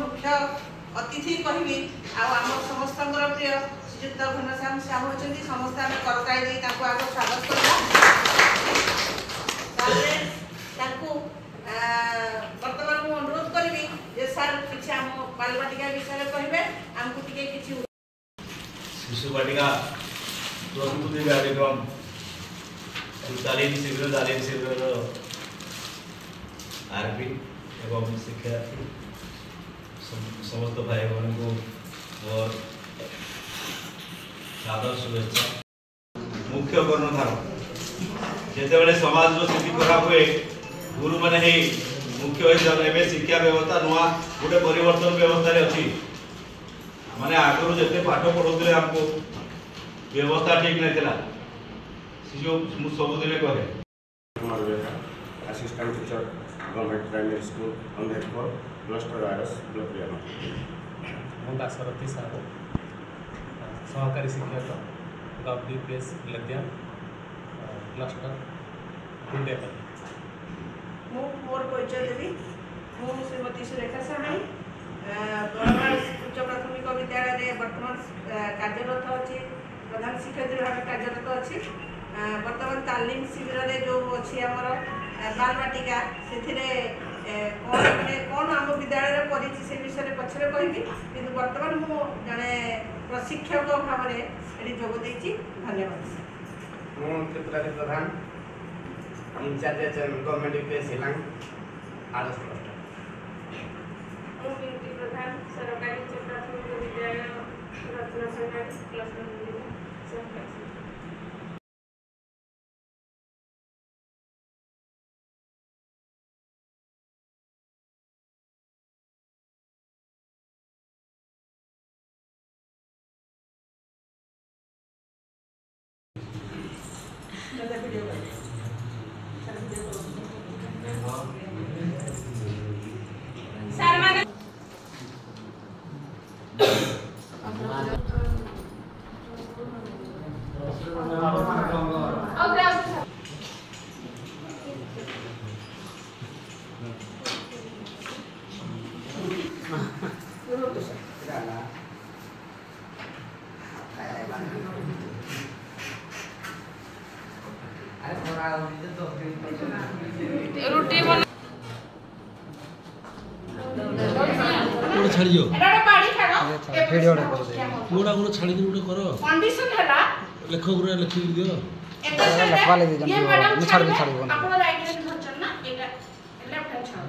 मुख्य अतिथि कहबी आम समस्त प्रिय श्रीजुक्त घनश्याम साहू होती समस्त आम करताई आगे स्वागत करवा बर्तमान मुझे अनुरोध करी जे सर कि आम बालबाटिका विषय कहे आमको किसी शिशु बाटिका प्रस्तुति कार्यक्रम तालीम शिविर आरपी एवं शिक्षार्थी समस्त भाई बहन को और सादर शुभेच्छा। मुख्य कर्णधार जिते समाज स्थिति खराब हुए गुरु मैंने मुख्य हो शिक्षा व्यवस्था नुआ गोटे परिवर्तन व्यवस्था अच्छी माने आगु जिते पाठ पढ़ुते आमको व्यवस्था ठीक नहीं था जो सबुदिन कहे assistant teacher government primary school Ambedkar cluster RS block मु दासरथी साहू सहकारी शिक्षक गवडीपीएस लद्या क्लस्टर कुंडेपल्ली। मोर परिचय देवी मु श्रीमती सुरेखा सामी उच्च प्राथमिक विद्यालय वर्तमान कार्यरत अच्छी प्रधान शिक्षक भाव कार्यरत अच्छी वर्तमान तालीम शिविर जो अच्छी आमर बालबाटिका से कौन आम विद्यालय कर विषय पचर कहबी कि बर्तमान मु जड़े प्रशिक्षक भाव में जोगदे धन्यवाद। त्रिपुरारी प्रधान इंचार्ज गवर्नमेंट यूपीएस शिलांग आदर्श बिंती प्रधान सरकारी उच्च प्राथमिक विद्यालय रत्न सरकारी क्लस्टर। छाड़ियो वीडियो रे कर दे पूरा गुण छाड़ी गुण करो कंडीशन हैला लेख गुण लिखि दियो लिखवा ले दे जल्दी छाड़ दे आपण राइट हैंड धरछन ना एटा लेफ्ट हैंड छाड़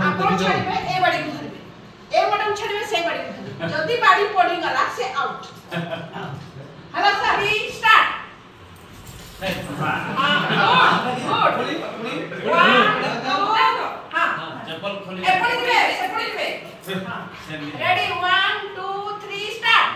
आपण छाड़बे ए बाड़ी को धरबे ए बटन छाड़बे से बाड़ी को धरबे जदी बाड़ी पड़ी गला से आउट हेलो सर स्टार्ट चप्पल खोली ready 1 2 3 start.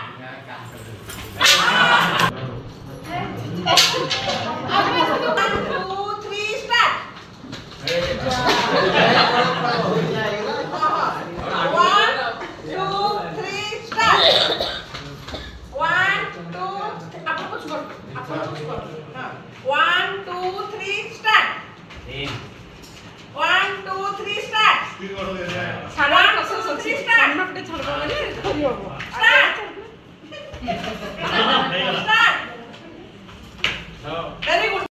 One, two, three, start. 1 ছাড়া প্রসেস আছে সামনে পটে ছাড়বা মানে ধরি হবো